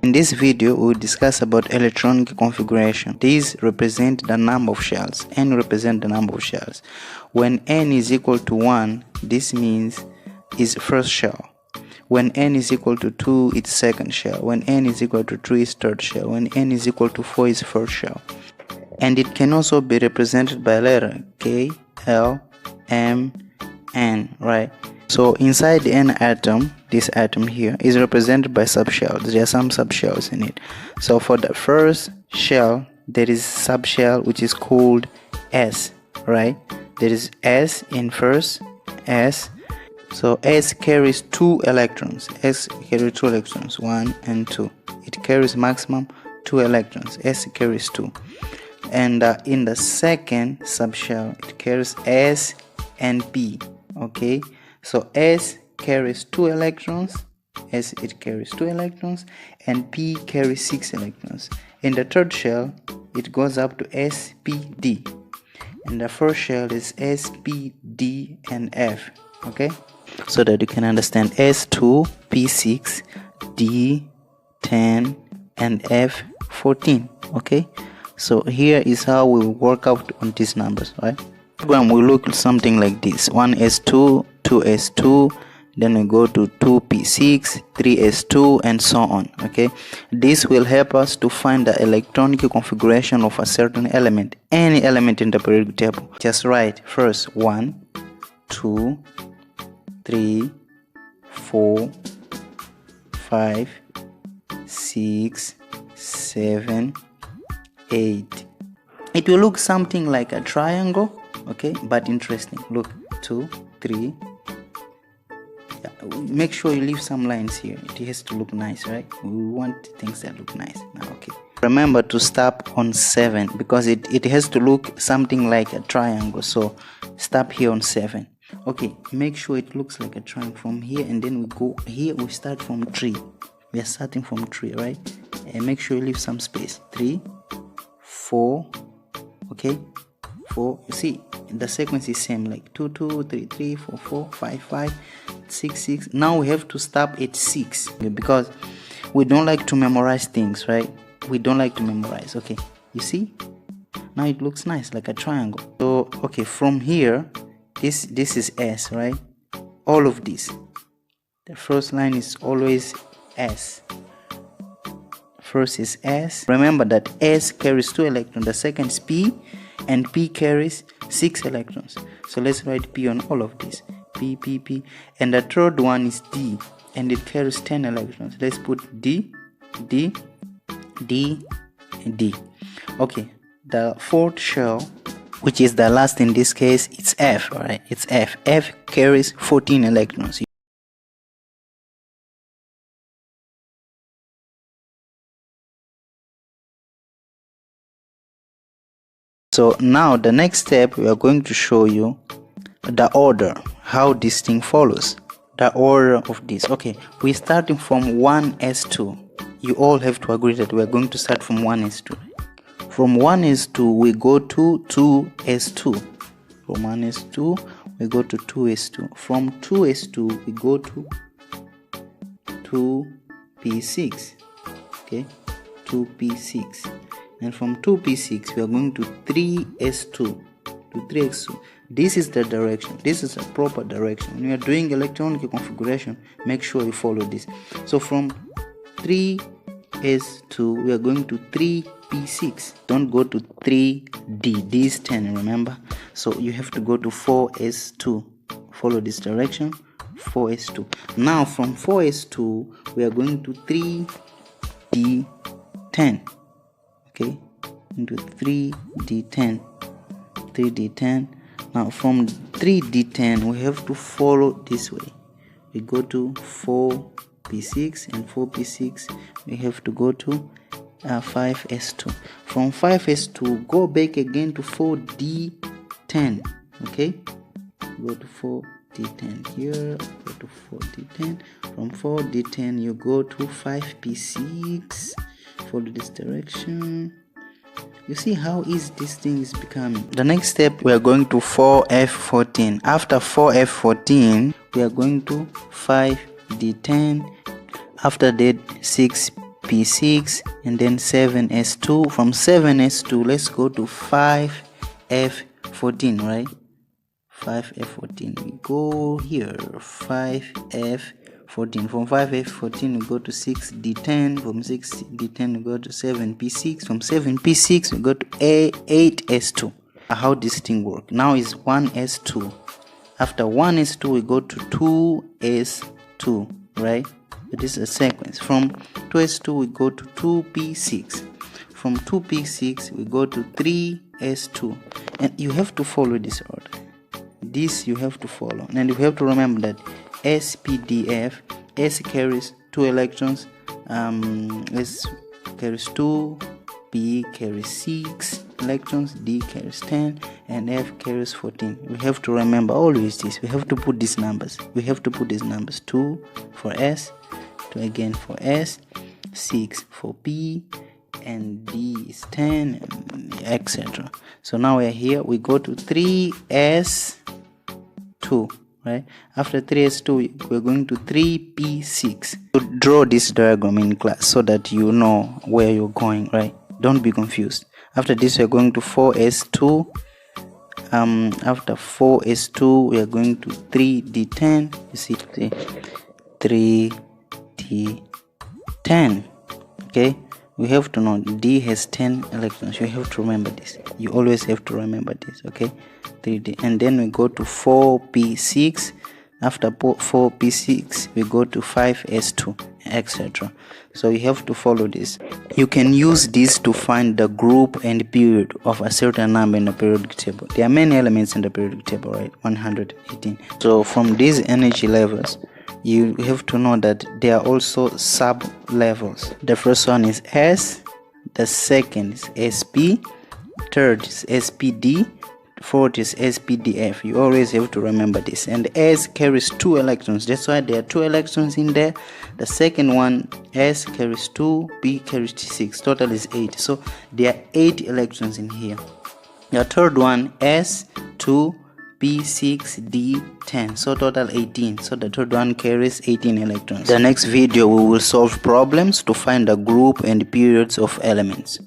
In this video, we will discuss about electronic configuration. These represent the number of shells. N represent the number of shells. When n is equal to 1, this means is first shell. When n is equal to 2, it's second shell. When n is equal to 3, is third shell. When n is equal to 4, is first shell. And it can also be represented by letter K, L, M, N, right? So inside the N atom, this atom here is represented by subshells. There are some subshells in it. So for the first shell, there is subshell which is called S, right? There is S in first, S. So S carries 2 electrons. S carries 2 electrons, 1 and 2. It carries maximum 2 electrons. S carries 2. And in the second subshell, it carries S and P, okay? So S carries 2 electrons, S it carries 2 electrons, and P carries 6 electrons. In the third shell, it goes up to SPD. And the first shell is SPD and F, okay? So that you can understand S2, P6, D10, and F14, okay? So here is how we work out on these numbers, right? When we look at something like this: 1s2, 2s2, then we go to 2p6, 3s2, and so on, okay? This will help us to find the electronic configuration of a certain element, any element in the periodic table. Just write first 1, 2, 3, 4, 5, 6, 7, 8. It will look something like a triangle, okay, but interesting. Look, 2, 3. Yeah, make sure you leave some lines here. It has to look nice, right? We want things that look nice. Now, okay. Remember to stop on 7 because it has to look something like a triangle. So stop here on 7. Okay, make sure it looks like a triangle from here, and then we go here. We start from 3. We are starting from 3, right? And make sure you leave some space. 3, 4, okay, 4. You see the sequence is same, like 2, 2, 3, 3, 4, 4, 5, 5, 6, 6. Now we have to stop at 6 because we don't like to memorize things, right? We don't like to memorize. Okay, you see, now it looks nice like a triangle. So okay, from here, this is S, right? All of this, the first line is always S. First is S. Remember that S carries 2 electrons. The second is P, and P carries 6 electrons. So let's write P on all of this. P, P, P. And the third one is D, and it carries 10 electrons. Let's put D, D, D, and D. Okay, the fourth shell, which is the last in this case, it's F, alright? It's F. F carries 14 electrons. So now the next step, we are going to show you the order, how this thing follows, the order of this. Okay, we're starting from 1s2. You all have to agree that we are going to start from 1s2. From 1s2 we go to 2s2. From 1s2 we go to 2s2. From 2s2 we go to 2p6. Okay, 2p6. And from 2p6 we are going to 3s2 to 3s2. This is the direction. This is a proper direction. When you are doing electronic configuration, make sure you follow this. So from 3s2 we are going to 3p6. Don't go to 3d. D is 10, remember? So you have to go to 4s2. Follow this direction, 4s2. Now from 4s2 we are going to 3d10. Okay, into 3d10, 3d10. Now from 3d10 we have to follow this way. We go to 4p6, and 4p6 we have to go to 5s2. From 5s2 go back again to 4d10. Okay, go to 4d10 here, go to 4d10. From 4d10 you go to 5p6. Follow this direction. You see how easy this thing is becoming. The next step, we are going to 4F14. After 4F14, we are going to 5D10. After that, 6P 3p6, and then 7s2. From 7s2, let's go to 5f14, right? 5f14, we go here, 5f14. From 5f14 we go to 6d10. From 6d10 we go to 7p6. From 7p6 we go to 8s2. How this thing work now is 1s2. After 1s2 we go to 2s2, right? It is a sequence. From 2s2 we go to 2p6. From 2p6 we go to 3s2, and you have to follow this order. This you have to follow, and you have to remember that spdf, S carries 2 electrons, S carries 2, P carries 6 electrons, D carries 10, and F carries 14. We have to remember always this. We have to put these numbers. 2 for S, 2 again for S, 6 for P, and D is 10, etc. So now we are here. We go to 3s2, right? After 3s2 we're going to 3p6. So draw this diagram in class so that you know where you're going, right? Don't be confused. After this we're going to 4s2. After 4s2 we are going to 3d10. You see 3d10. Okay, we have to know D has 10 electrons. You have to remember this. You always have to remember this. Okay, 3D. And then we go to 4p6. After 4p6 we go to 5s2, etc. So you have to follow this. You can use this to find the group and period of a certain number in the periodic table. There are many elements in the periodic table, right? 118. So from these energy levels you have to know that there are also sub levels. The first one is S, the second is SP, third is SPD, fourth is spdf. You always have to remember this. And S carries 2 electrons, that's why there are 2 electrons in there. The second one, S carries 2, P carries 6, total is 8. So there are 8 electrons in here. The third one, S2, P6, D10, so total 18. So the third one carries 18 electrons. The next video we will solve problems to find the group and periods of elements.